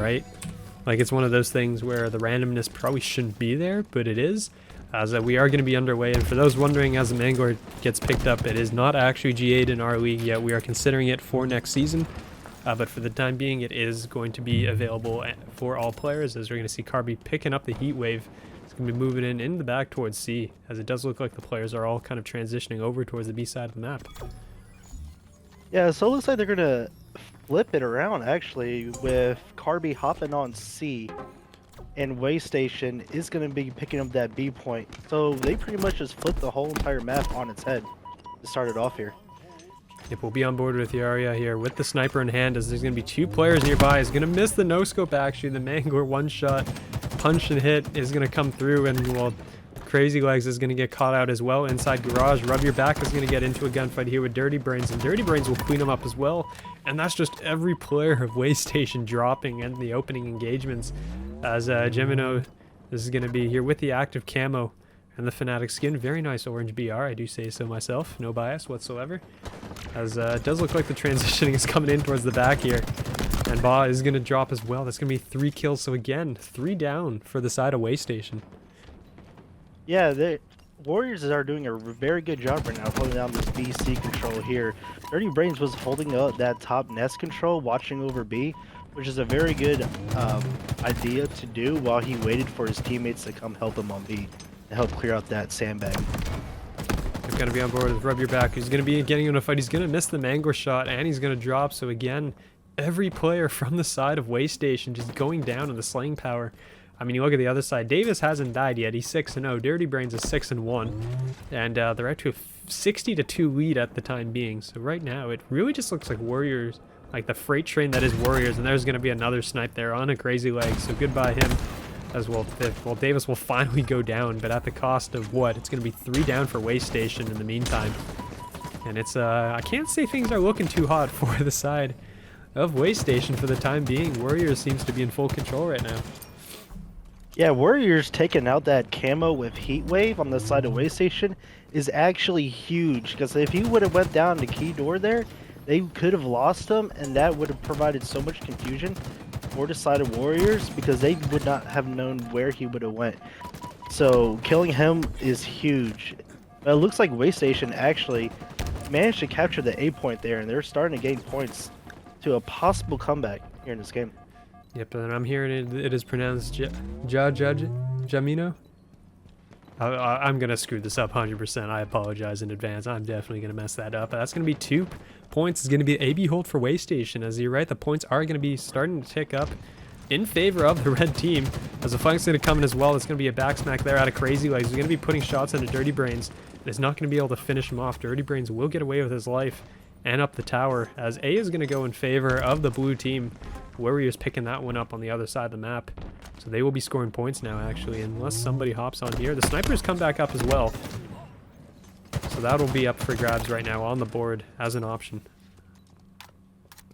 right? Like, it's one of those things where the randomness probably shouldn't be there, but it is. As we are going to be underway, and for those wondering, as the Mangor gets picked up, it is not actually GA'd in our league yet. We are considering it for next season, but for the time being, it is going to be available for all players, as we're going to see Carby picking up the Heat Wave. It's going to be moving in the back towards C, as it does look like the players are all kind of transitioning over towards the B side of the map. Yeah, so it looks like they're going to flip it around, actually, with Carby hopping on C. And Waystation is going to be picking up that B point. So they pretty much just flipped the whole entire map on its head to start it off here. Yep, we'll be on board with Yaria here with the sniper in hand, as there's going to be 2 players nearby. He's going to miss the no-scope, actually. The Mangor one-shot punch and hit is going to come through, and, well, Crazy Legs is going to get caught out as well inside Garage. Rub Your Back is going to get into a gunfight here with Dirty Brains, and Dirty Brains will clean him up as well. And that's just every player of Waystation dropping in the opening engagements. As Gemino, this is going to be here with the active camo and the Fnatic skin. Very nice orange BR, I do say so myself. No bias whatsoever. As it does look like the transitioning is coming in towards the back here. And Ba is going to drop as well. That's going to be 3 kills. So again, 3 down for the side of Waystation. Yeah, the Warriors are doing a very good job right now holding down this BC control here. Dirty Brains was holding up that top nest control, watching over B, which is a very good idea to do while he waited for his teammates to come help him on B to help clear out that sandbag. He's going to be on board with Rub Your Back. He's going to be getting in a fight. He's going to miss the Mangor shot, and he's going to drop. So again, every player from the side of Waystation just going down in the slaying power. I mean, you look at the other side. Davis hasn't died yet. He's 6-0. Dirty Brains is 6-1. And they're out to a 60-2 lead at the time being. So right now, it really just looks like Warriors, like the freight train that is Warriors. And there's going to be another snipe there on a Crazy Leg. So goodbye him as well. Well, Davis will finally go down, but at the cost of what? It's going to be 3 down for Waystation in the meantime. And it's, I can't say things are looking too hot for the side of Waystation for the time being. Warriors seems to be in full control right now. Yeah, Warriors taking out that camo with Heat Wave on the side of Waystation is actually huge, because if he would have went down the key door there, they could have lost him, and that would have provided so much confusion for the side of Warriors, because they would not have known where he would have went. So killing him is huge. But it looks like Waystation actually managed to capture the A point there, and they're starting to gain points to a possible comeback here in this game. Yep, and I'm hearing it is pronounced Jamino. I'm going to screw this up 100%. I apologize in advance. I'm definitely going to mess that up. That's going to be 2 points. It's going to be AB hold for Waystation. As you're right, the points are going to be starting to tick up in favor of the red team. As the flank's going to come in as well, it's going to be a backsmack there out of Crazy Legs. He's going to be putting shots into Dirty Brains. It's not going to be able to finish him off. Dirty Brains will get away with his life and up the tower, as A is going to go in favor of the blue team. Warriors picking that one up on the other side of the map. So they will be scoring points now, actually, unless somebody hops on here. The snipers come back up as well. So that'll be up for grabs right now on the board as an option.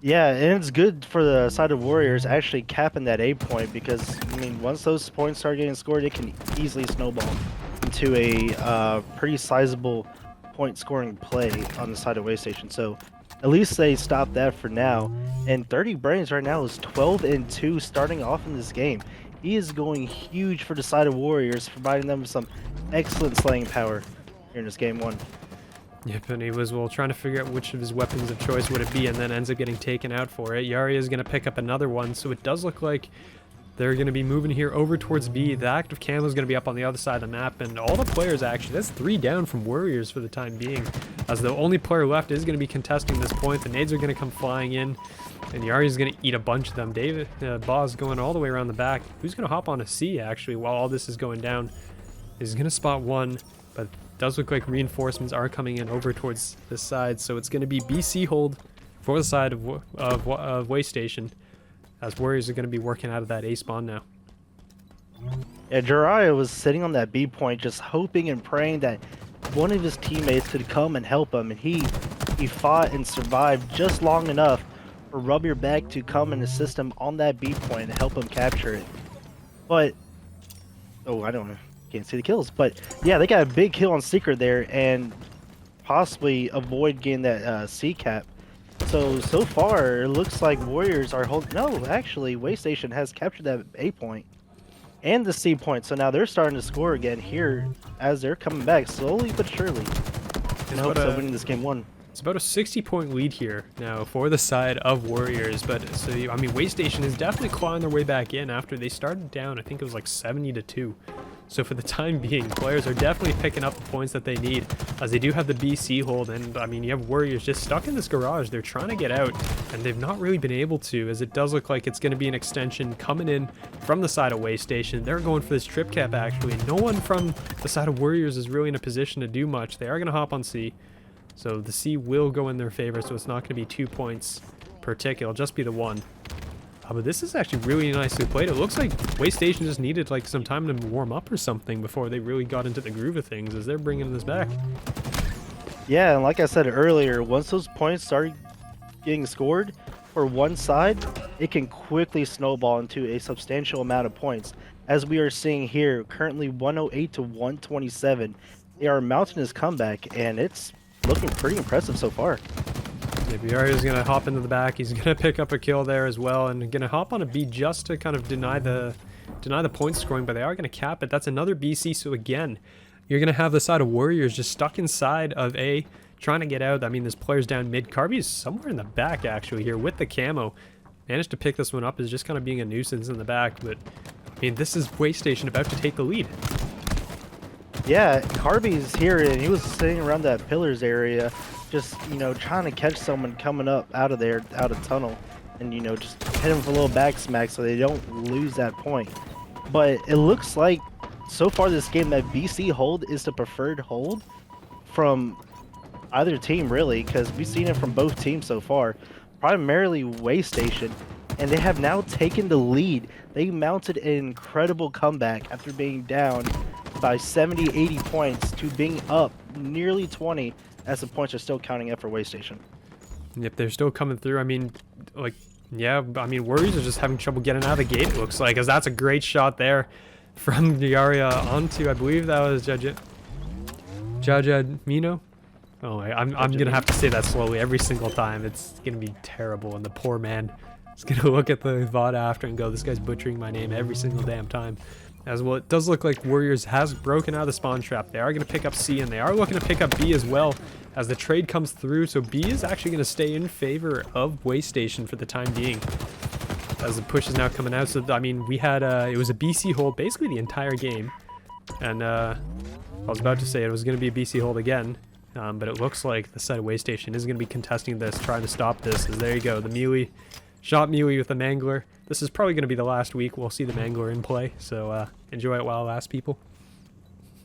Yeah, and it's good for the side of Warriors actually capping that A point, because, I mean, once those points start getting scored, it can easily snowball into a pretty sizable point scoring play on the side of Waystation. So at least they stopped that for now. And 30 Brains right now is 12-2 starting off in this game. He is going huge for the side of Warriors, providing them some excellent slaying power here in this game 1. Yep, and he was, well, trying to figure out which of his weapons of choice would it be, and then ends up getting taken out for it. Yari is going to pick up another one, so it does look like they're going to be moving here over towards B. The active camo is going to be up on the other side of the map, and all the players actually, that's 3 down from Warriors for the time being, as the only player left is going to be contesting this point. The nades are going to come flying in, and Yari is going to eat a bunch of them. David Boz going all the way around the back. Who's going to hop on a C, actually, while all this is going down? He's going to spot one, but it does look like reinforcements are coming in over towards this side, so it's going to be BC hold for the side of Waystation, as Warriors are going to be working out of that A spawn now. Yeah, Jiraiya was sitting on that B point just hoping and praying that one of his teammates could come and help him, and he fought and survived just long enough for Rub Your Back to come and assist him on that B point and help him capture it. But, oh, I don't know, can't see the kills, but yeah, they got a big kill on Secret there and possibly avoid getting that C cap. So far, it looks like Warriors are holding. No, actually, Waystation has captured that A point and the C point. So now they're starting to score again here as they're coming back slowly but surely in hopes of winning this game 1. It's about a 60-point lead here now for the side of Warriors, but so I mean, Waystation is definitely clawing their way back in after they started down. I think it was like 70-2. So for the time being, players are definitely picking up the points that they need, as they do have the BC hold, and I mean, you have Warriors just stuck in this garage. They're trying to get out, and they've not really been able to, as it does look like it's going to be an extension coming in from the side of Waystation. They're going for this trip cap, actually, and no one from the side of Warriors is really in a position to do much. They are going to hop on C. So the C will go in their favor, so it's not going to be 2 points per tick. It'll just be the 1. But this is actually really nicely played. It looks like Waystation just needed like some time to warm up or something before they really got into the groove of things, as they're bringing this back. Yeah, and like I said earlier, once those points start getting scored for one side, it can quickly snowball into a substantial amount of points. As we are seeing here, currently 108 to 127. They are mounting this comeback, and it's looking pretty impressive so far. Yeah, Biario's going to hop into the back. He's going to pick up a kill there as well, and going to hop on a B just to kind of deny the point scoring, but they are going to cap it. That's another BC, so again, you're going to have the side of Warriors just stuck inside of A, trying to get out. I mean, there's players down mid. Carby's somewhere in the back, actually, here with the camo. Managed to pick this one up, is just kind of being a nuisance in the back, but I mean, this is Waystation about to take the lead. Yeah, Carby's here, and he was sitting around that pillars area, just, you know, trying to catch someone coming up out of there, out of tunnel, and, you know, just hit him for a little back smack so they don't lose that point. But it looks like, so far this game, that BC hold is the preferred hold from either team, really, because we've seen it from both teams so far, primarily Waystation, and they have now taken the lead. They mounted an incredible comeback after being down by 70-80 points to being up nearly 20, as the points are still counting up for Waystation. Yep, they're still coming through. I mean, like, yeah, I mean, Worriers are just having trouble getting out of the gate, it looks like, as that's a great shot there from Diaria onto, I believe that was Jajamino. Oh, I'm gonna have to say that slowly every single time. It's gonna be terrible, and the poor man is gonna look at the VOD after and go, this guy's butchering my name every single damn time. As well, it does look like Warriors has broken out of the spawn trap. They are going to pick up C, and they are looking to pick up B as well as the trade comes through. So B is actually going to stay in favor of Waystation for the time being, as the push is now coming out. So, I mean, we had, it was a BC hold basically the entire game. And I was about to say it was going to be a BC hold again. But it looks like the side of Waystation is going to be contesting this, trying to stop this. As there you go, the melee. Shot melee with the Mangler. This is probably going to be the last week we'll see the Mangler in play, so enjoy it while it lasts, people.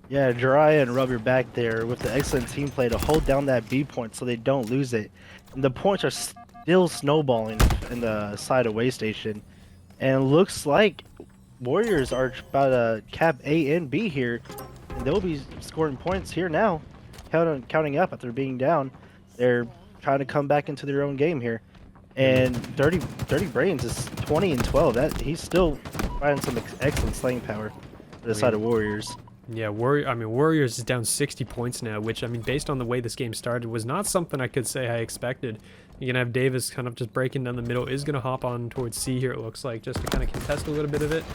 Yeah, Jiraiya and Rub your back there with the excellent team play to hold down that B point so they don't lose it. And the points are still snowballing in the side of Waystation. And it looks like Warriors are about to cap A and B here. And they'll be scoring points here now. Counting up after being down. They're trying to come back into their own game here. And Dirty Brains is 20 and 12. That he's still finding some excellent slaying power for the side of Warriors. Yeah, Warriors is down 60 points now, which, I mean, based on the way this game started, was not something I could say I expected. You're gonna have Davis kind of just breaking down the middle, is gonna hop on towards C here, it looks like, just to kind of contest a little bit of it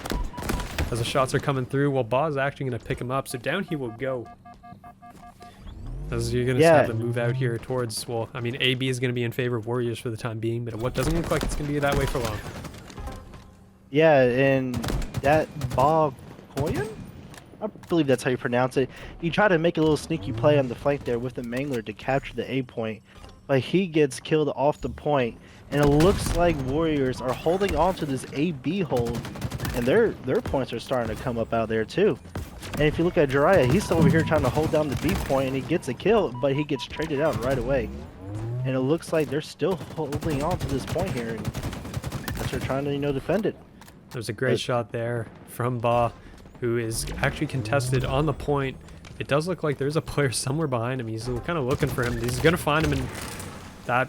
as the shots are coming through. Well, Ba is actually gonna pick him up, so down he will go. As you're going to have to move out here towards, well, I mean, AB is going to be in favor of Warriors for the time being, but what doesn't look like it's going to be that way for long. Yeah, and that Ba Koyan? I believe that's how you pronounce it. He tried to make a little sneaky play on the flank there with the Mangler to capture the A point, but he gets killed off the point, and it looks like Warriors are holding on to this AB hold, and their points are starting to come up out there too. And if you look at Jiraiya, he's still over here trying to hold down the B point, and he gets a kill, but he gets traded out right away. And it looks like they're still holding on to this point here, and they're trying to, you know, defend it. There's a great shot there from Ba, who is actually contested on the point. It does look like there's a player somewhere behind him. He's kind of looking for him. He's going to find him, and that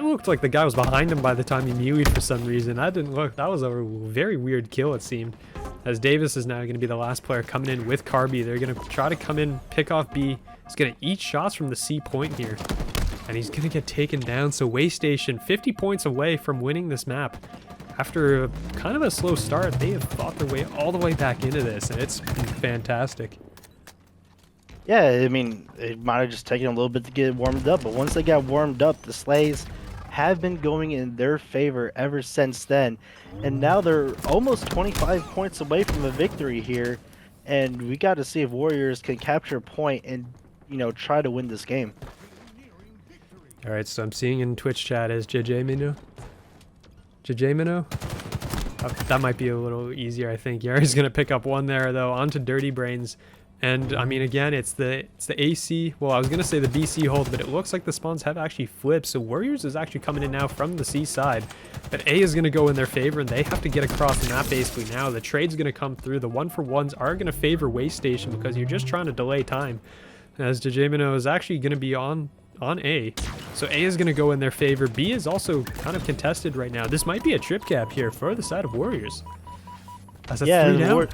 looked like the guy was behind him by the time he mewed for some reason. That didn't look. That was a very weird kill, it seemed. As Davis is now going to be the last player coming in with Carby. They're going to try to come in, pick off B. He's going to eat shots from the C point here. and he's going to get taken down. So Waystation 50 points away from winning this map. After kind of a slow start, they have fought their way all the way back into this, and it's been fantastic. Yeah, I mean, it might have just taken a little bit to get warmed up, but once they got warmed up, the Slays have been going in their favor ever since then. And now they're almost 25 points away from a victory here, and we got to see if Warriors can capture a point and, you know, try to win this game. All right, so I'm seeing in Twitch chat as JJ Mino. JJ Mino? That might be a little easier, I think. Yari's going to pick up one there, though, onto Dirty Brains. And, I mean, again, it's the AC. Well, I was going to say the BC hold, but it looks like the spawns have actually flipped. So Warriors is actually coming in now from the C side. But A is going to go in their favor, and they have to get across the map basically now. The trade's going to come through. The 1-for-1s are going to favor Waystation because you're just trying to delay time. As Jajamino is actually going to be on A. So A is going to go in their favor. B is also kind of contested right now. This might be a trip cap here for the side of Warriors. That's a 3 down.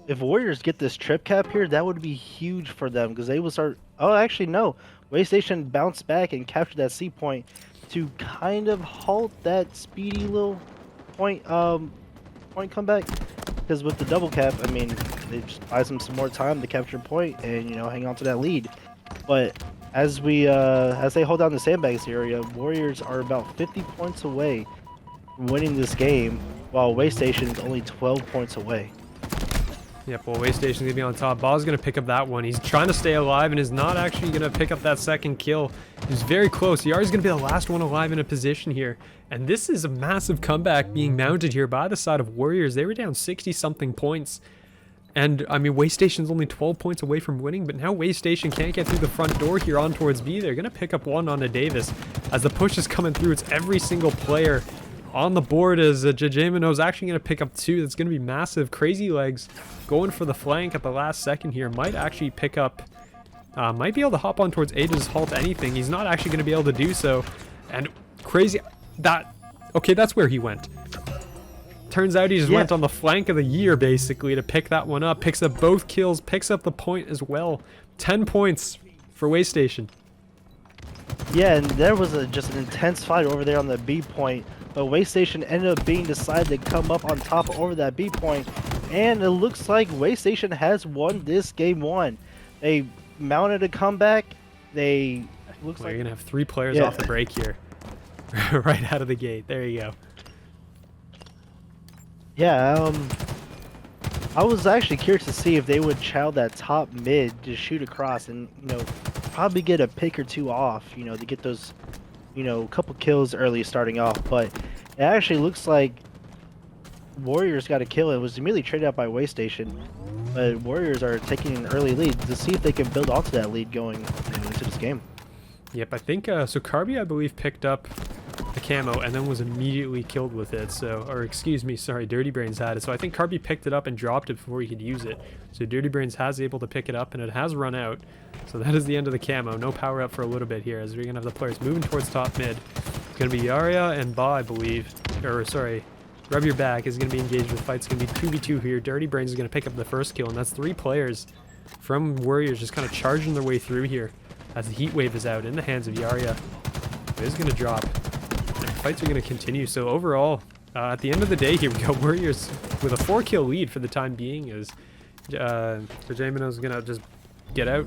If Warriors get this trip cap here, that would be huge for them because they will start. Oh, actually, no. Waystation bounced back and captured that C point to kind of halt that speedy little point comeback. Because with the double cap, I mean, they just buys them some more time to capture a point and, you know, hang on to that lead. But as they hold down the sandbags area, Warriors are about 50 points away from winning this game, while Waystation is only 12 points away. Yep, well, Waystation's going to be on top. Ball's going to pick up that one. He's trying to stay alive and is not actually going to pick up that second kill. He's very close. Yari's going to be the last one alive in a position here. And this is a massive comeback being mounted here by the side of Warriors. They were down 60-something points. And, I mean, Waystation's only 12 points away from winning, but now Waystation can't get through the front door here on towards B. They're going to pick up one onto Davis. As the push is coming through, it's every single player on the board as Jajamino is actually going to pick up two. That's going to be massive. Crazy Legs going for the flank at the last second here. Might actually pick up, might be able to hop on towards A to just halt anything. He's not actually going to be able to do so. And Crazy, okay, that's where he went. Turns out he just went on the flank of the year, basically, to pick that one up. Picks up both kills, picks up the point as well. 10 points for Waystation. Yeah, and there was just an intense fight over there on the B point. But Waystation ended up being decided to come up on top over that B point. And it looks like Waystation has won this game 1. They mounted a comeback. You're going to have 3 players off the break here. Right out of the gate. There you go. Yeah, I was actually curious to see if they would chow that top mid to shoot across and, you know, probably get a pick or two off, you know, to get those, you know, couple kills early starting off. But it actually looks like Warriors got a kill. It was immediately traded out by Waystation, but Warriors are taking an early lead to see if they can build onto that lead going into this game. Yep, I think, so Carby, I believe, picked up the camo and then was immediately killed with it. So, or excuse me, sorry, Dirty Brains had it. So I think Carby picked it up and dropped it before he could use it. So Dirty Brains has able to pick it up and it has run out. So that is the end of the camo. No power up for a little bit here as we're going to have the players moving towards top mid. It's going to be Yaria and Ba, I believe. Or, sorry, Rub Your Back is going to be engaged with fight. It's going to be 2v2 here. Dirty Brains is going to pick up the first kill, and that's 3 players from Warriors just kind of charging their way through here as the heat wave is out in the hands of Yaria. It is going to drop. And fights are going to continue. So overall, at the end of the day here, we got Warriors with a 4-kill lead for the time being as Jajamino is going to just get out,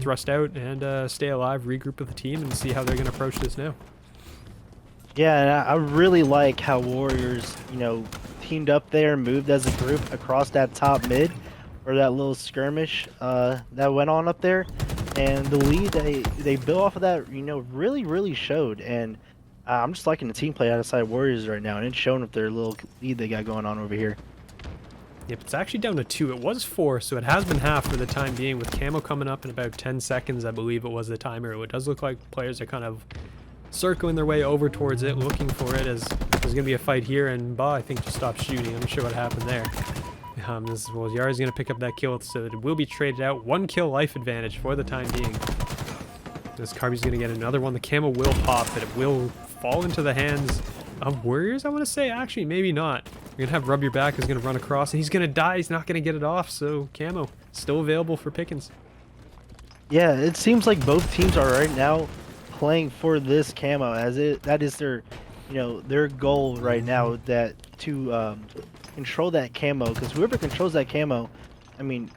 thrust out, and stay alive, regroup with the team, and see how they're going to approach this now. Yeah, and I really like how Warriors, you know, teamed up there, moved as a group across that top mid, or that little skirmish that went on up there. And the lead they built off of that, you know, really showed. And I'm just liking the team play outside Warriors right now, and it's showing with their little lead they got going on over here. Yep, it's actually down to 2. It was 4, so it has been half for the time being, with camo coming up in about 10 seconds, I believe it was the timer. It does look like players are kind of circling their way over towards it, looking for it, as there's going to be a fight here, and Ba, I think, just stopped shooting. I'm not sure what happened there. Yari's going to pick up that kill, so it will be traded out. 1 kill life advantage for the time being. This Carby's going to get another one. The camo will pop, but it will fall into the hands of Warriors, I want to say. Actually, maybe not. We're going to have Rub Your Back, who's going to run across, and he's going to die. He's not going to get it off, so camo still available for pickings. Yeah, it seems like both teams are right now playing for this camo as that is their, their goal right now, that to control that camo, because whoever controls that camo, I mean,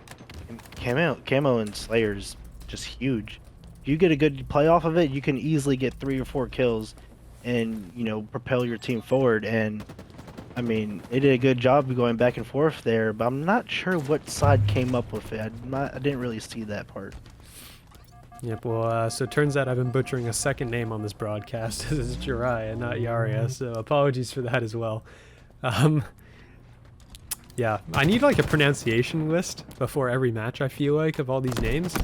camo and Slayer's just huge. If you get a good play off of it, you can easily get 3 or 4 kills and, propel your team forward. And I mean, they did a good job of going back and forth there, but I'm not sure what side came up with it. I didn't really see that part. Yep, well, so it turns out I've been butchering a second name on this broadcast. This is Jiraiya, not Yaria, so apologies for that as well. Yeah, I need like a pronunciation list before every match, I feel like, of all these names.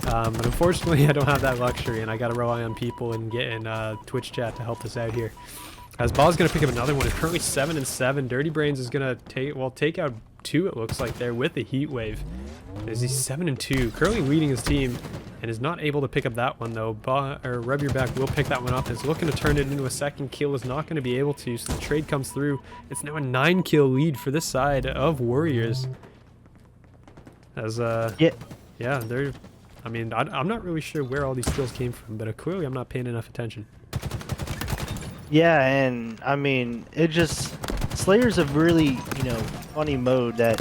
But unfortunately, I don't have that luxury, and I gotta rely on people and get in Twitch chat to help us out here. As Ball's gonna pick up another one, it's currently 7-7. Dirty Brains is gonna take out 2, it looks like, there with the heat wave. As he's 7-2, currently leading his team, and is not able to pick up that one though. Rub Your Back will pick that one up. Is looking to turn it into a second kill, is not going to be able to, so the trade comes through. It's now a 9-kill lead for this side of Warriors. As yeah, they're, I mean, I'm not really sure where all these kills came from, but clearly I'm not paying enough attention. Yeah, and I mean, it just, Slayer's a really, funny mode that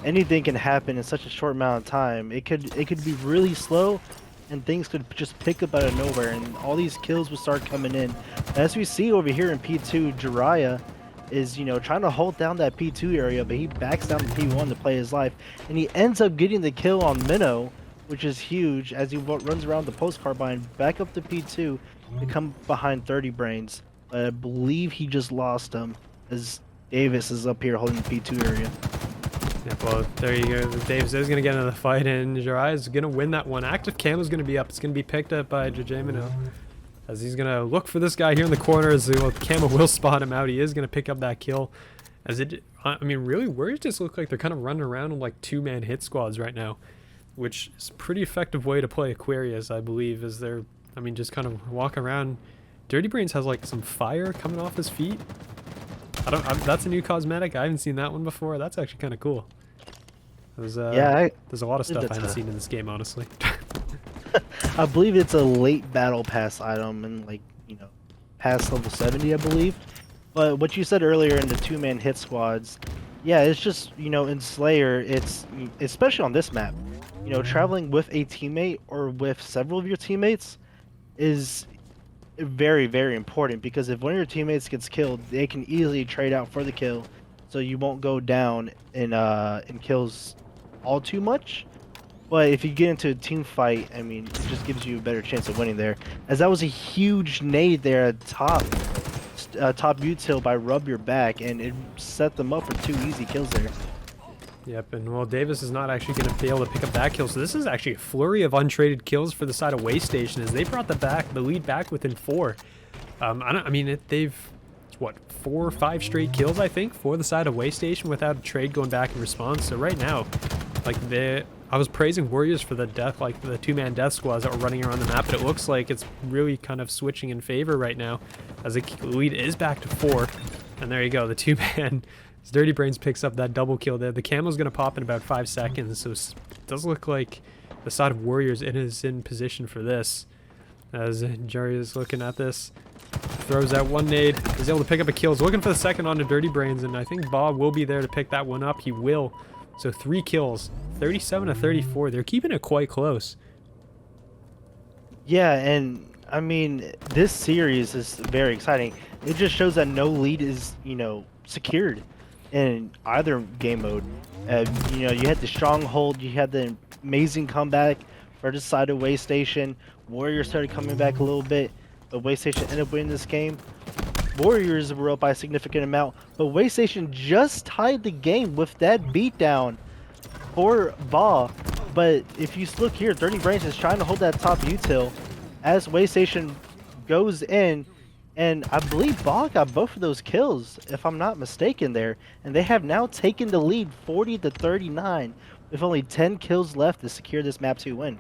anything can happen in such a short amount of time. It could be really slow, and things could just pick up out of nowhere, and all these kills would start coming in. As we see over here in P2, Jiraiya is, trying to hold down that P2 area, but he backs down to P1 to play his life, and he ends up getting the kill on Minnow, which is huge, as he runs around the post carbine back up to P2 to come behind 30 Brains. I believe he just lost him, as Davis is up here holding the P2 area. Yeah, well, there you go. Davis is going to get into the fight, and Jiraiya is going to win that one. Active camo is going to be up. It's going to be picked up by JJ Minnow, as he's going to look for this guy here in the corner, as the camo will spot him out. He is going to pick up that kill. As it, I mean, really, Warriors just look like they're kind of running around in like 2-man hit squads right now, which is a pretty effective way to play Aquarius, I believe, as they're, I mean, just kind of walk around. Dirty Brains has like some fire coming off his feet. That's a new cosmetic. I haven't seen that one before. That's actually kind of cool. There's there's a lot of stuff I haven't seen in this game, honestly. I believe it's a late battle pass item, and like, past level 70, I believe. But what you said earlier in the 2-man hit squads, yeah, it's just, in Slayer, it's, especially on this map, traveling with a teammate or with several of your teammates is very, very important, because if one of your teammates gets killed, they can easily trade out for the kill, so you won't go down in kills all too much. But if you get into a team fight, I mean, it just gives you a better chance of winning there. As that was a huge nade there at top util by Rub Your Back, and it set them up for 2 easy kills there. Yep, and well, Davis is not actually going to be able to pick up that kill, so this is actually a flurry of untraded kills for the side of Way Station, as they brought the lead back within 4. They've, what, 4 or 5 straight kills, I think, for the side of Way Station without a trade going back in response. So right now, like, I was praising Warriors for the death, like the 2-man death squads that were running around the map, but it looks like it's really kind of switching in favor right now, as the lead is back to 4. And there you go, the 2-man. Dirty Brains picks up that double kill there. The camo's going to pop in about 5 seconds, so it does look like the side of Warriors is in position for this. As Jerry is looking at this, throws out one nade, is able to pick up a kill. He's looking for the second onto Dirty Brains, and I think Bob will be there to pick that one up. He will. So 3 kills, 37-34. They're keeping it quite close. Yeah, and I mean, this series is very exciting. It just shows that no lead is, secured in either game mode. You had the stronghold, you had the amazing comeback for the side of Way Station. Warriors started coming back a little bit, but Way Station ended up winning this game. Warriors were up by a significant amount, but Way Station just tied the game with that beatdown for Ba. But if you look here, Dirty Brains is trying to hold that top util as Way Station goes in. And I believe Ba got both of those kills, if I'm not mistaken there. And they have now taken the lead 40-39, with only 10 kills left to secure this map 2 win.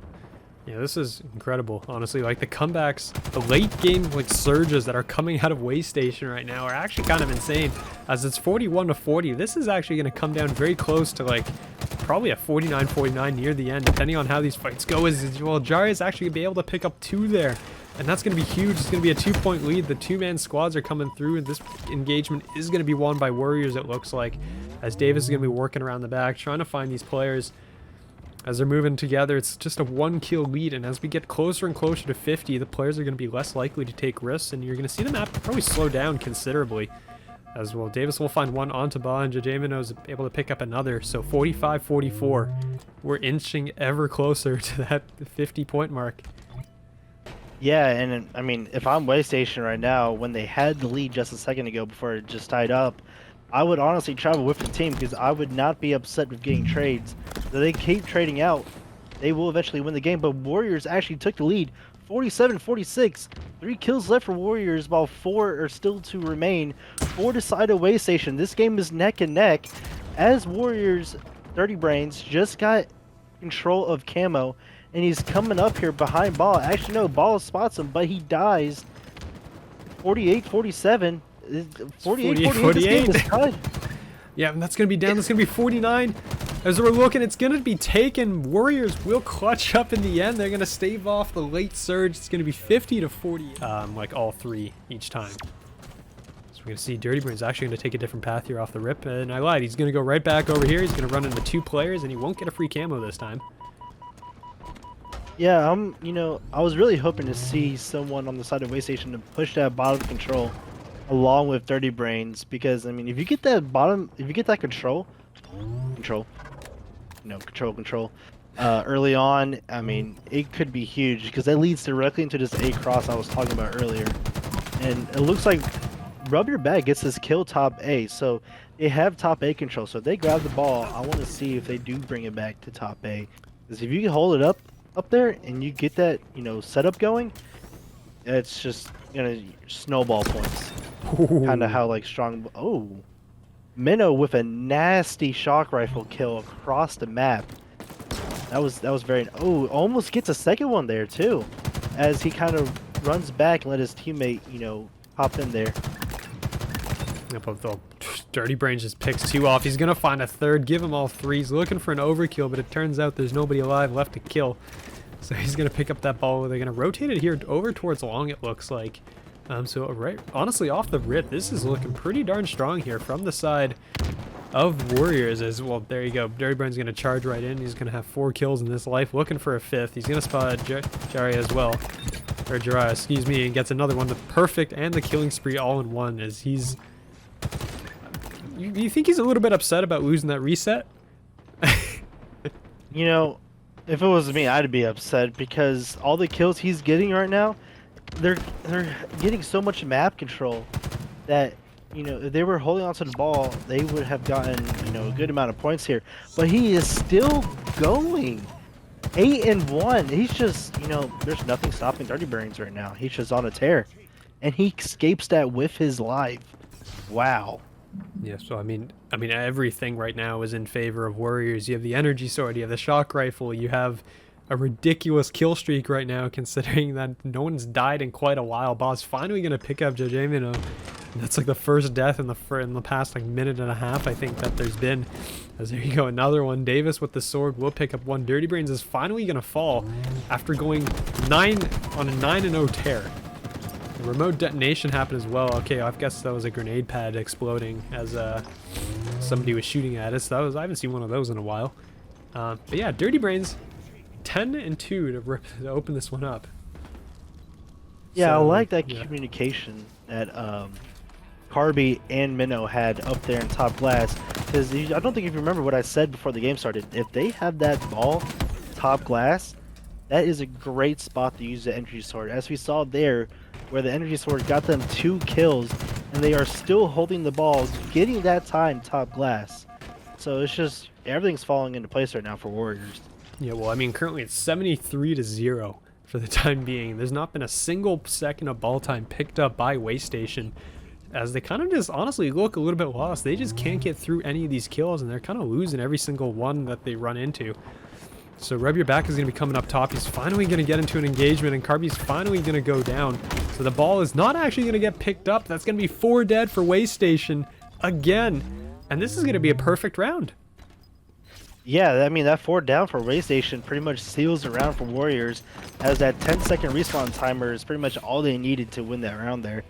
Yeah, this is incredible, honestly. Like, the comebacks, the late game, like, surges that are coming out of Way Station right now are actually kind of insane. As it's 41-40, this is actually going to come down very close to, like, probably a 49-49 near the end, depending on how these fights go. Well, Jari is actually going to be able to pick up 2 there. And that's going to be huge. It's going to be a 2-point lead. The two-man squads are coming through, and this engagement is going to be won by Warriors, it looks like, as Davis is going to be working around the back, trying to find these players. As they're moving together, it's just a 1-kill lead, and as we get closer and closer to 50, the players are going to be less likely to take risks, and you're going to see the map probably slow down considerably. As well, Davis will find one onto Ba, and Jajamino is able to pick up another. So 45-44. We're inching ever closer to that 50-point mark. Yeah, and I mean, if I'm Waystation right now, when they had the lead just a second ago before it just tied up, I would honestly travel with the team because I would not be upset with getting trades. If they keep trading out, they will eventually win the game. But Warriors actually took the lead, 47-46. 3 kills left for Warriors, while 4 are still to remain. 4 to side of Waystation. This game is neck and neck, as Warriors, Dirty Brains, just got control of Camo, and he's coming up here behind Ball. Actually, no, Ball spots him, but he dies. 48-47. 48-48. This game is tied. Yeah, and that's going to be down. That's going to be 49. As we're looking, it's going to be taken. Warriors will clutch up in the end. They're going to stave off the late surge. It's going to be 50-40, like all 3 each time. So we're going to see Dirty Brain's actually going to take a different path here off the rip. And I lied. He's going to go right back over here. He's going to run into 2 players, and he won't get a free camo this time. Yeah, you know, I was really hoping to see someone on the side of Waystation to push that bottom control along with Dirty Brains, because I mean, if you get that bottom, if you get that control, early on, I mean, it could be huge because that leads directly into this A cross I was talking about earlier, and it looks like Rub Your Bag gets this kill top A, so they have top A control. So if they grab the ball, I want to see if they do bring it back to top A, because if you can hold it up there and you get that, you know, setup going, it's just gonna snowball points. Kind of how like strong. Oh, Minnow with a nasty shock rifle kill across the map. That was very. Oh, almost gets a second one there too, as he kind of runs back and let his teammate, you know, hop in there. The Dirty Brains just picks 2 off. He's gonna find a third. Give him all 3. He's looking for an overkill, but it turns out there's nobody alive left to kill. So he's gonna pick up that ball. They're gonna rotate it here over towards long, it looks like. So right, honestly, off the rip, this is looking pretty darn strong here from the side of Warriors. As well, there you go. Dirty Brain's gonna charge right in. He's gonna have 4 kills in this life, looking for a 5th. He's gonna spot Jiraiya as well, or Jiraiya, excuse me, and gets another one. The perfect and the killing spree all in one. As he's, you think he's a little bit upset about losing that reset? You know, if it was me, I'd be upset because all the kills he's getting right now, they're getting so much map control that, you know, if they were holding onto the ball, they would have gotten, you know, a good amount of points here. But he is still going. 8-1. He's just, you know, there's nothing stopping Dirty Brains right now. He's just on a tear, and he escapes that with his life. Wow. Yeah, so I mean everything right now is in favor of Warriors. You have the energy sword, you have the shock rifle, you have a ridiculous kill streak right now, considering that no one's died in quite a while. Boss finally gonna pick up Jajamino. That's like the first death in the past like minute and a half, I think, that there's been. As there you go, another one. Davis with the sword will pick up one. Dirty Brains is finally gonna fall after going on a 9-0 tear. The remote detonation happened as well. Okay, I guess that was a grenade pad exploding as somebody was shooting at us. I haven't seen one of those in a while. But yeah, Dirty Brains 10-2 to open this one up. Yeah, So, I like that yeah. communication that Carby and Minnow had up there in top glass, because I don't think if you remember what I said before the game started. If they have that ball top glass, that is a great spot to use the energy sword, as we saw there, where the energy sword got them 2 kills, and they are still holding the ball, getting that time top glass. So it's just, everything's falling into place right now for Warriors. Yeah, well, I mean, currently it's 73-0 for the time being. There's not been a single second of ball time picked up by Waystation, as they kind of just honestly look a little bit lost. They just can't get through any of these kills, and they're kind of losing every single one that they run into. So Rub Your Back is going to be coming up top. He's finally going to get into an engagement, and Carby's finally going to go down. So the ball is not actually going to get picked up. That's going to be 4 dead for Waystation again. And this is going to be a perfect round. Yeah, I mean, that 4 down for Waystation pretty much seals the round for Warriors, as that 10-second respawn timer is pretty much all they needed to win that round there.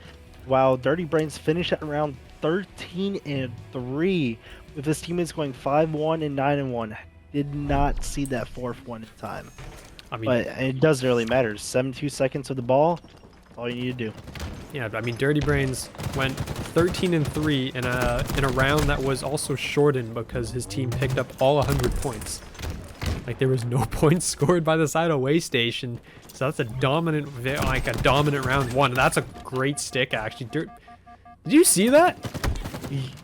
While Dirty Brains finished at round 13-3, with his teammates going 5-1 and 9-1. Did not see that fourth one in time. I mean, But it doesn't really matter. 72 seconds of the ball, that's all you need to do. yeah, I mean, Dirty Brains went 13-3 in a round that was also shortened because his team picked up all 100 points. Like, there was no points scored by the side of Waystation, so that's a dominant, dominant round one. And that's a great stick, actually. Did you see that?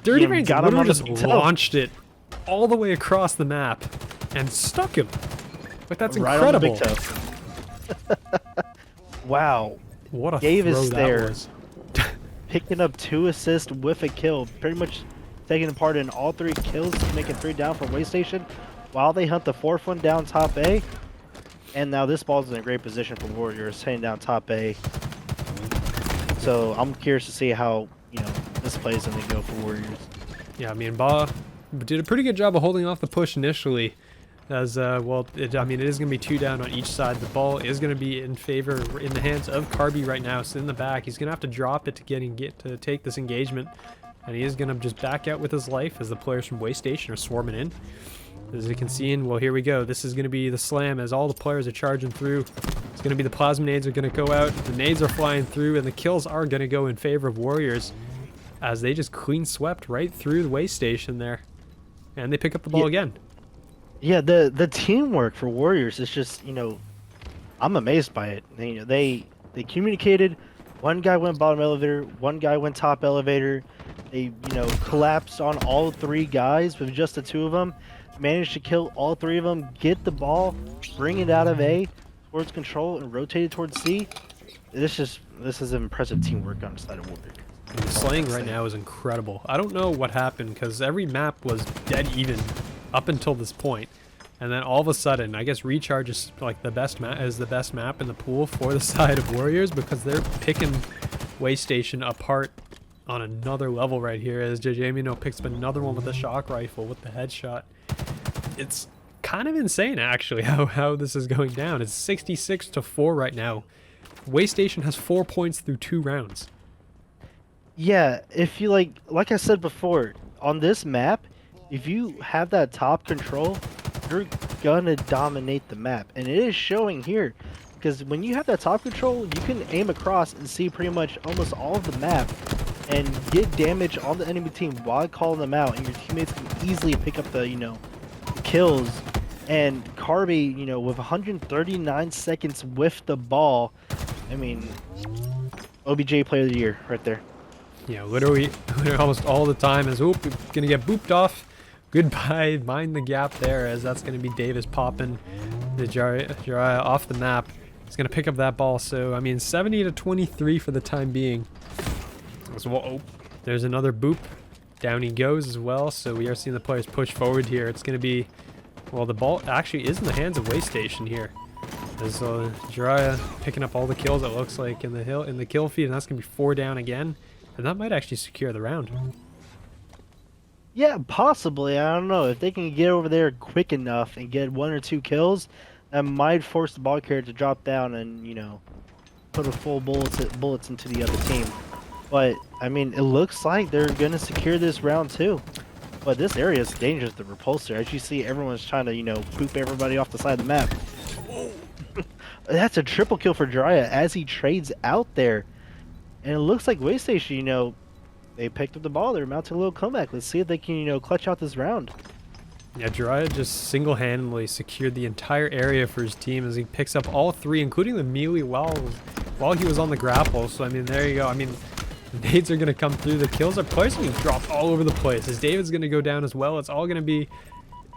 Dirty Brains got him literally on the just big toe. launched it all the way across the map and stuck him. Like, that's Right on the incredible. big toe. Wow. What a Davis throw that there. was. Picking up 2 assists with a kill, pretty much taking part in all 3 kills, making 3 down from Waystation, while they hunt the 4th one down top A. And now this ball's in a great position for Warriors, heading down top A. So I'm curious to see how this play is going to go for Warriors. Yeah, I mean, Ba did a pretty good job of holding off the push initially. As well, I mean, it is going to be 2 down on each side. The ball is going to be in favor in the hands of Carby right now. So in the back, he's going to have to drop it to get to take this engagement, and he is going to just back out with his life as the players from Waystation are swarming in. As you can see, well, here we go. This is going to be the slam as all the players are charging through. It's going to be the plasma nades are going to go out. The nades are flying through, and the kills are going to go in favor of Warriors as they just clean swept right through the Waystation there, and they pick up the ball again. Yeah, the teamwork for Warriors is just, I'm amazed by it. They communicated. One guy went bottom elevator, one guy went top elevator. They, collapsed on all 3 guys with just the 2 of them. Managed to kill all 3 of them, get the ball, bring it out of A towards control, and rotate it towards C. This is impressive teamwork on the side of Warriors. The slaying right now is incredible. I don't know what happened because every map was dead even up until this point, and then all of a sudden, I guess Recharge is like the best map in the pool for the side of Warriors because they're picking Waystation apart on another level right here. As JJ picks up another one with the shock rifle with the headshot. It's kind of insane actually how this is going down. It's 66-4 right now. Waystation has 4 points through 2 rounds. Yeah, if you like I said before, on this map, if you have that top control, you're gonna dominate the map, and it is showing here. Because when you have that top control, you can aim across and see pretty much almost all of the map, and get damage on the enemy team while calling them out, and your teammates can easily pick up the kills. And Carby, with 139 seconds with the ball, I mean, OBJ Player of the Year right there. Yeah, literally almost all the time is gonna get booped off. Goodbye, mind the gap there, as that's gonna be Davis popping the Jiraiya off the map. He's gonna pick up that ball. So I mean, 70-23 for the time being. So, there's another boop. Down he goes as well. So we are seeing the players push forward here. It's gonna be, well, the ball actually is in the hands of Waystation here. There's Jiraiya picking up all the kills. It looks like in the kill feed, and that's gonna be 4 down again. And that might actually secure the round. Yeah, possibly. I don't know. If they can get over there quick enough and get 1 or 2 kills, that might force the ball carrier to drop down and, put a full bullets into the other team. But, I mean, it looks like they're going to secure this round too. But this area is dangerous, the repulsor. As you see, everyone's trying to, poop everybody off the side of the map. That's a triple kill for Jiraiya as he trades out there. And it looks like Waystation, they picked up the ball. They're mounting a little comeback. Let's see if they can, clutch out this round. Yeah, Jiraiya just single-handedly secured the entire area for his team as he picks up all 3, including the melee while he was on the grapple. So, I mean, there you go. I mean, the nades are going to come through. The kills are players being dropped all over the place. As David's going to go down as well. It's all going to be,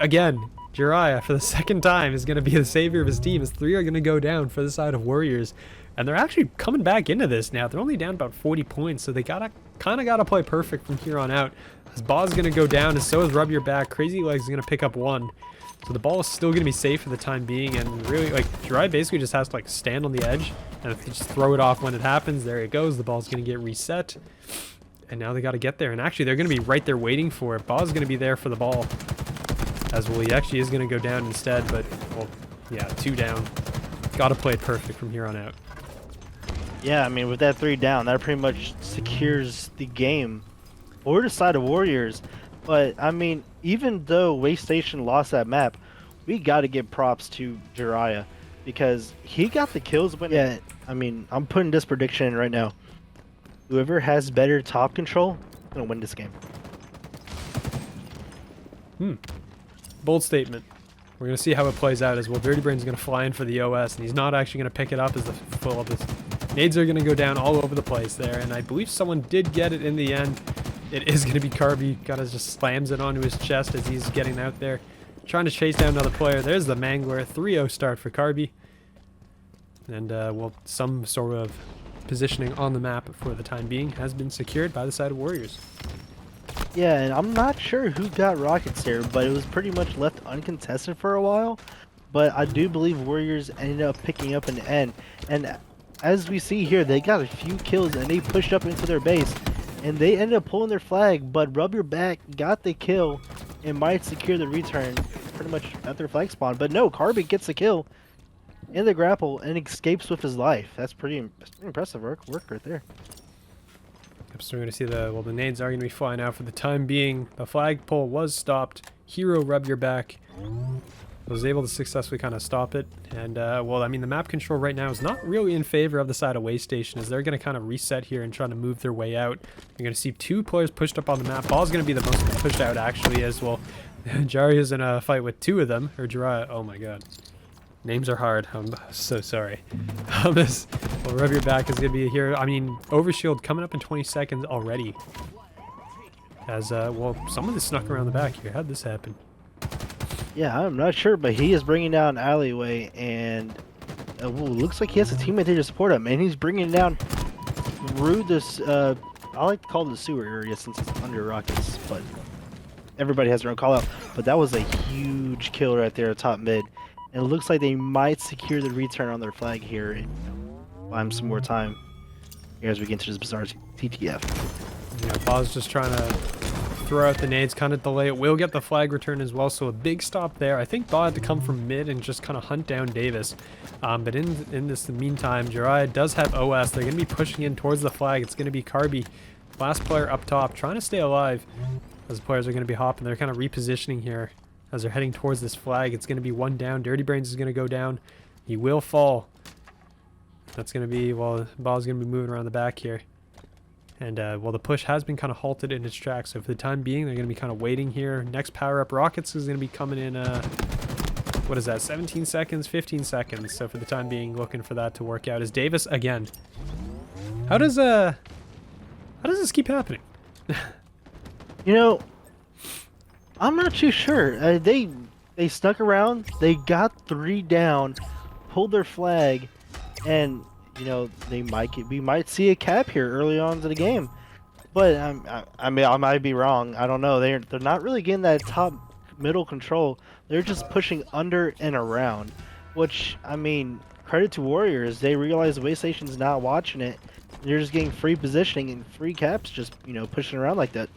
again, Jiraiya for the second time is going to be the savior of his team. As 3 are going to go down for the side of Warriors. And they're actually coming back into this now. They're only down about 40 points, so they kind of gotta play perfect from here on out. As Baw's gonna go down, and so is Rub Your Back. Crazy Legs is gonna pick up 1. So the ball is still gonna be safe for the time being, and really, Jiraiya basically just has to stand on the edge, and if you just throw it off when it happens, there it goes. The ball's gonna get reset, and now they gotta get there. And actually, they're gonna be right there waiting for it. Baw's gonna be there for the ball. As well, he actually is going to go down instead, but, well, yeah, 2 down. Got to play it perfect from here on out. Yeah, I mean, with that 3 down, that pretty much secures the game for the side of Warriors. But, I mean, even though Waste Station lost that map, we got to give props to Jiraiya because he got the kills. But, yeah, I mean, I'm putting this prediction in right now. Whoever has better top control is going to win this game. Bold statement. We're going to see how it plays out as well. Dirty Brain's going to fly in for the OS, and he's not actually going to pick it up as the full of his nades are going to go down all over the place there. And I believe someone did get it in the end. It is going to be Carby. Gotta just slams it onto his chest as he's getting out there. Trying to chase down another player. There's the Mangler. 3-0 start for Carby. And, well, some sort of positioning on the map for the time being has been secured by the side of Warriors. Yeah, and I'm not sure who got rockets there, but it was pretty much left uncontested for a while. But I do believe Warriors ended up picking up an end. And as we see here, they got a few kills and they pushed up into their base. And they ended up pulling their flag, but Rub Your Back got the kill and might secure the return pretty much at their flag spawn. But no, Carby gets the kill in the grapple and escapes with his life. That's pretty impressive work right there. Yep, so we're going to see the nades are going to be flying out for the time being. The flagpole was stopped. Hero Rub Your Back was able to successfully kind of stop it. And, well, I mean, the map control right now is not really in favor of the side of Waste Station as they're going to kind of reset here and try to move their way out. You're going to see 2 players pushed up on the map. Ball's going to be the most pushed out, actually, as well. Jari is in a fight with 2 of them. Or Jiraiya. Oh, my God. Names are hard. I'm so sorry. This, well, Rub Your Back is going to be here. I mean, Overshield coming up in 20 seconds already. As, well, someone has snuck around the back here. How'd this happen? Yeah, I'm not sure, but he is bringing down Alleyway, and looks like he has a teammate there to support him, and he's bringing it down through this, I like to call it the sewer area since it's under rockets, but everybody has their own call out. But that was a huge kill right there at top mid, and it looks like they might secure the return on their flag here and buy him some more time here as we get into this bizarre TTF. Yeah, Bob's just trying to throw out the nades, kind of delay it. Will get the flag return as well, so a big stop there. I think Bob had to come from mid and just kind of hunt down Davis. But in the meantime, Jiraiya does have OS. They're going to be pushing in towards the flag. It's going to be Carby, last player up top, trying to stay alive as the players are going to be hopping. They're kind of repositioning here as they're heading towards this flag. It's going to be 1 down. Dirty Brains is going to go down. He will fall. That's going to be, well, Bob's going to be moving around the back here. And, well, the push has been kind of halted in its tracks, so for the time being, they're going to be kind of waiting here. Next power-up Rockets is going to be coming in, what is that, 17 seconds, 15 seconds. So for the time being, looking for that to work out. Is Davis again. How does this keep happening? You know, I'm not too sure. They stuck around, they got 3 down, pulled their flag, and you know, we might see a cap here early on to the game, but I mean, I might be wrong. I don't know. They're not really getting that top middle control. They're just pushing under and around, which, I mean, credit to Warriors. They realize the Waste Station's not watching it. They're just getting free positioning and free caps, just, you know, pushing around like that.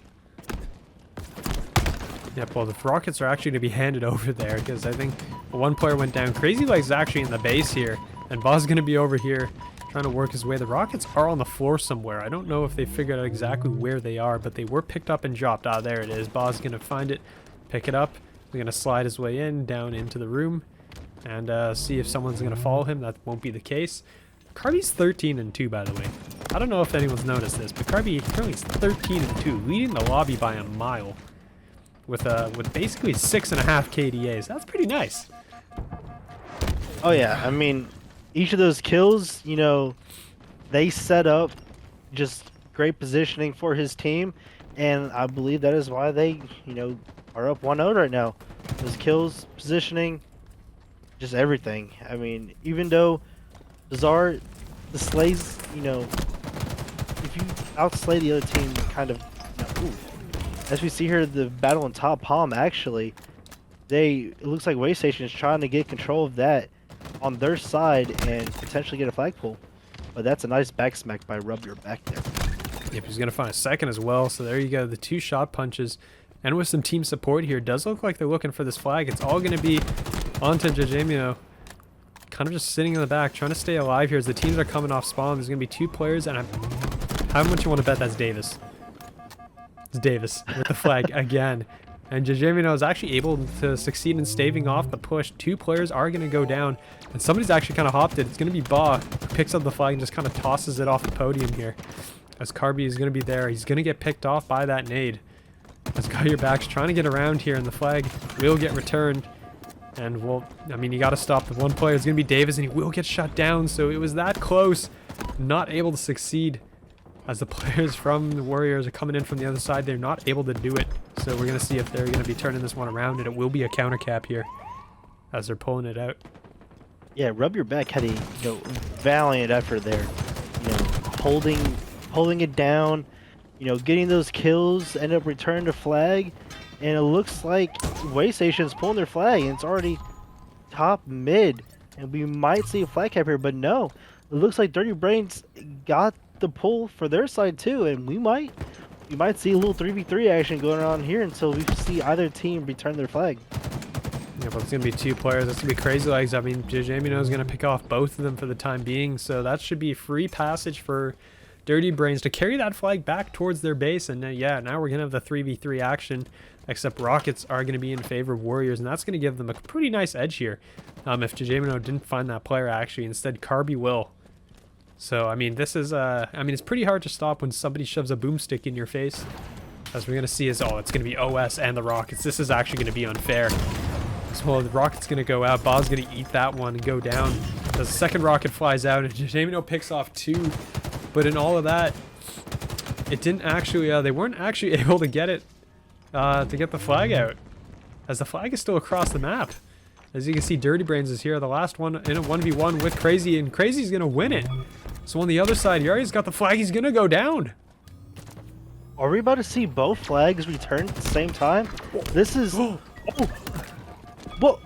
Yep, well, the Rockets are actually going to be handed over there because I think one player went down. Crazy Leg's actually in the base here, and Bob's going to be over here trying to work his way. The Rockets are on the floor somewhere. I don't know if they figured out exactly where they are, but they were picked up and dropped. Ah, there it is. Bob's going to find it, pick it up. He's going to slide his way in, down into the room, and see if someone's going to follow him. That won't be the case. Carby's 13-2, by the way. I don't know if anyone's noticed this, but Carby currently is 13-2, leading the lobby by a mile with basically 6.5 KDAs. That's pretty nice. Oh yeah, I mean, each of those kills, you know, they set up just great positioning for his team, and I believe that is why they, you know, are up 1-0 right now. Those kills, positioning, just everything. I mean, even though Bizarre, the slays, you know, if you outslay the other team, kind of, you know, ooh. As we see here, the battle on top palm, actually, it looks like Waste Station is trying to get control of that on their side and potentially get a flagpole. But that's a nice back smack by Rub Your Back there. Yep, he's going to find a second as well. So there you go, the 2 shot punches. and with some team support here, it does look like they're looking for this flag. It's all going to be onto Jajemino. Kind of just sitting in the back, trying to stay alive here as the teams are coming off spawn. There's going to be 2 players, and how much you want to bet that's Davis? It's Davis with the flag again. And Jajemino is actually able to succeed in staving off the push. 2 players are going to go down, and somebody's actually kind of hopped it. It's going to be Ba, who picks up the flag and just kind of tosses it off the podium here. As Carby is going to be there. He's going to get picked off by that nade. As Got Your Back's trying to get around here, and the flag will get returned. And I mean, you got to stop. The one player is going to be Davis, and he will get shut down. So it was that close. Not able to succeed. As the players from the Warriors are coming in from the other side, they're not able to do it. So we're going to see if they're going to be turning this one around, and it will be a counter cap here as they're pulling it out. Yeah, Rub Your Back had a valiant effort there. Holding it down, getting those kills, end up returning the flag, and it looks like Waystation's pulling their flag, and it's already top mid, and we might see a flag cap here, but no, it looks like Dirty Brains got the pull for their side too, and we might see a little 3v3 action going on here until we see either team return their flag. Yeah, but it's going to be 2 players. That's going to be Crazy Legs. I mean, Jajemino is going to pick off both of them for the time being, so that should be free passage for Dirty Brains to carry that flag back towards their base. And yeah, now we're going to have the 3v3 action, except Rockets are going to be in favor of Warriors, and that's going to give them a pretty nice edge here. If Jajemino didn't find that player, actually, instead Carby will. So, I mean, this is, it's pretty hard to stop when somebody shoves a boomstick in your face. As we're going to see is, it's going to be OS and the Rockets. This is actually going to be unfair. So, the Rocket's going to go out. Bob's going to eat that one and go down. The second rocket flies out, and Jajemino picks off 2. But in all of that, it didn't actually, they weren't actually able to get it, to get the flag out. As the flag is still across the map. As you can see, Dirty Brains is here, the last one in a 1v1 with Crazy, and Crazy's going to win it. So on the other side, he already's got the flag, he's going to go down. Are we about to see both flags return at the same time? This is... What?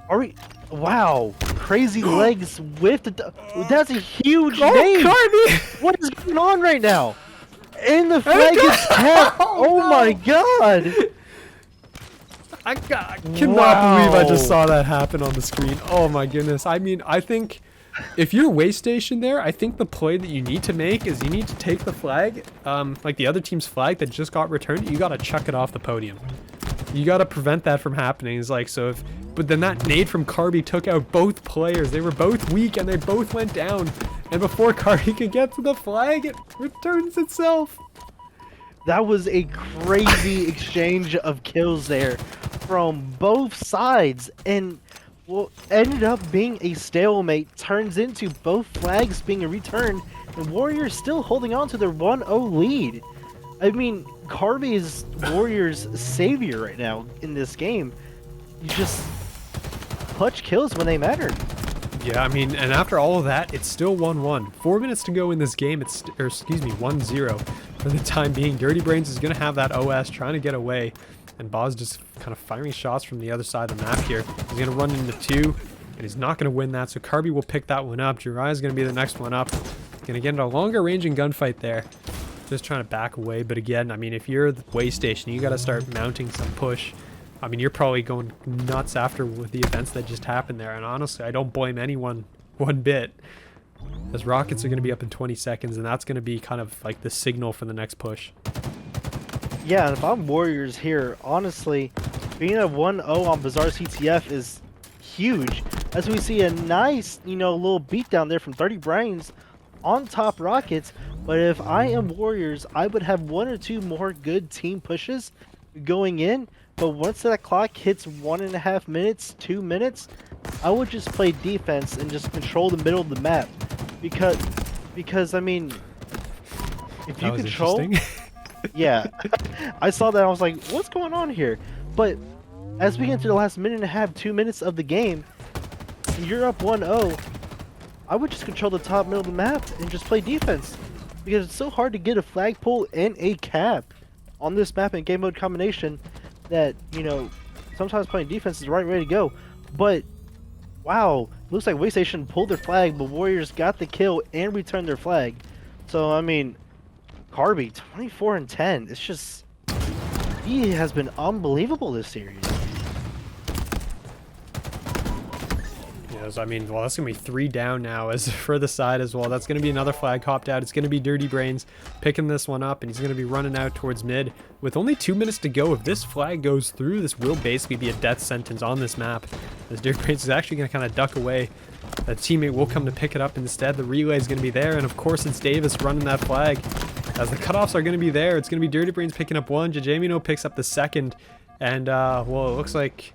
Are we... Wow. Crazy Legs with the... That's a huge name! Carby! What is going on right now? And the flag is tapped! Oh my god! I cannot believe I just saw that happen on the screen. Oh my goodness. I mean, I think if you're Waystation there, I think the play that you need to make is you need to take the flag, like the other team's flag that just got returned, you gotta chuck it off the podium. You gotta prevent that from happening. It's like, so if, but then that nade from Carby took out both players. They were both weak and they both went down. And before Carby could get to the flag, it returns itself. That was a crazy exchange of kills there from both sides, and what ended up being a stalemate turns into both flags being returned, and Warriors still holding on to their 1-0 lead. I mean, Carby is Warriors' savior right now in this game. You just clutch kills when they matter. Yeah, I mean, and after all of that, it's still 1-1. 4 minutes to go in this game. It's, or excuse me, 1-0 for the time being. Dirty Brains is going to have that OS trying to get away. And Boz just kind of firing shots from the other side of the map here. He's going to run into 2, and he's not going to win that. So Carby will pick that one up. Jiraiya is going to be the next one up. Going to get into a longer ranging gunfight there. Just trying to back away. But again, I mean, if you're the Waystation, you got to start mounting some push. I mean, you're probably going nuts after with the events that just happened there. And honestly, I don't blame anyone one bit. As Rockets are going to be up in 20 seconds, and that's going to be kind of like the signal for the next push. Yeah, and if I'm Warriors here, honestly, being a 1-0 on Bazaar CTF is huge. As we see a nice, little beatdown there from 30 Brains on top Rockets. But if I am Warriors, I would have 1 or 2 more good team pushes going in. But once that clock hits 1.5 minutes, 2 minutes, I would just play defense and just control the middle of the map. Because I mean, if you control... Yeah, I saw that, I was like, what's going on here? But as we get to the last 1.5, 2 minutes of the game, and you're up 1-0, I would just control the top middle of the map and just play defense. Because it's so hard to get a flagpole and a cap on this map in game mode combination that, sometimes playing defense is the right way to go. But, wow, looks like Waystation pulled their flag, but Warriors got the kill and returned their flag. So, I mean... Carby, 24-10. It's just... He has been unbelievable this series. Yes, I mean, well, that's going to be 3 down now as for the side as well. That's going to be another flag hopped out. It's going to be Dirty Brains picking this one up, and he's going to be running out towards mid. With only 2 minutes to go, if this flag goes through, this will basically be a death sentence on this map. As Dirty Brains is actually going to kind of duck away. A teammate will come to pick it up instead. The relay is going to be there, and of course it's Davis running that flag. As the cutoffs are going to be there, it's going to be Dirty Brains picking up 1. Jajamino picks up the 2nd, and well, it looks like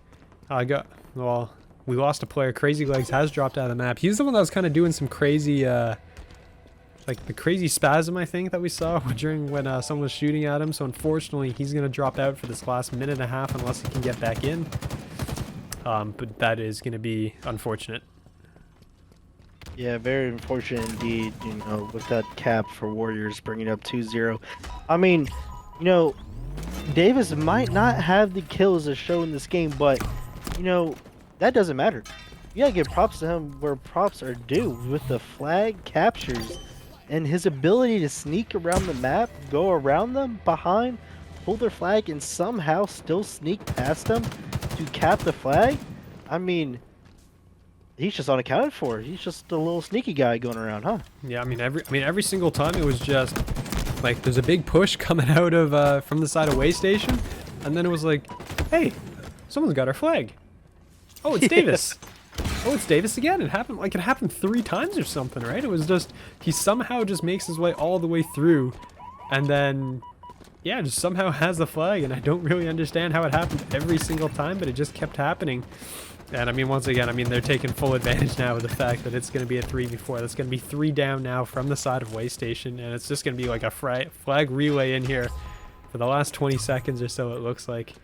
we lost a player. Crazy Legs has dropped out of the map. He's the one that was kind of doing some crazy, like the crazy spasm, I think, that we saw during when someone was shooting at him. So unfortunately, he's going to drop out for this last minute and a half unless he can get back in. But that is going to be unfortunate. Yeah, very unfortunate indeed, you know, with that cap for Warriors bringing up 2-0. I mean, you know, Davis might not have the kills as shown in this game, but, you know, that doesn't matter. You gotta give props to him where props are due with the flag captures and his ability to sneak around the map, go around them, behind, pull their flag, and somehow still sneak past them to cap the flag. I mean, he's just unaccounted for. He's just a little sneaky guy going around, huh? Yeah, I mean every single time it was just like there's a big push coming out of from the side of Way Station, and then it was like, hey, someone's got our flag. Oh, it's Davis. Oh, it's Davis again. It happened 3 times or something, right? It was just he somehow just makes his way all the way through, and then yeah, just somehow has the flag, and I don't really understand how it happened every single time, but it just kept happening. And I mean, once again, I mean, they're taking full advantage now of the fact that it's going to be a 3v4. That's going to be 3 down now from the side of Way Station, and it's just going to be like a flag relay in here for the last 20 seconds or so, it looks like.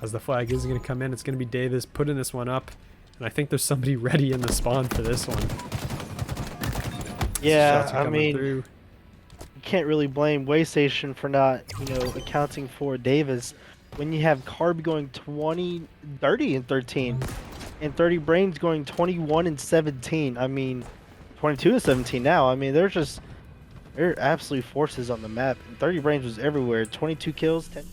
As the flag is going to come in, it's going to be Davis putting this one up, and I think there's somebody ready in the spawn for this one. Yeah, I mean, you can't really blame Way Station for not, you know, accounting for Davis. When you have Carb going 30 and 13, and 30 Brains going 21 and 17. I mean, 22 and 17 now. I mean, they're absolute forces on the map. And 30 Brains was everywhere. 22 kills, 10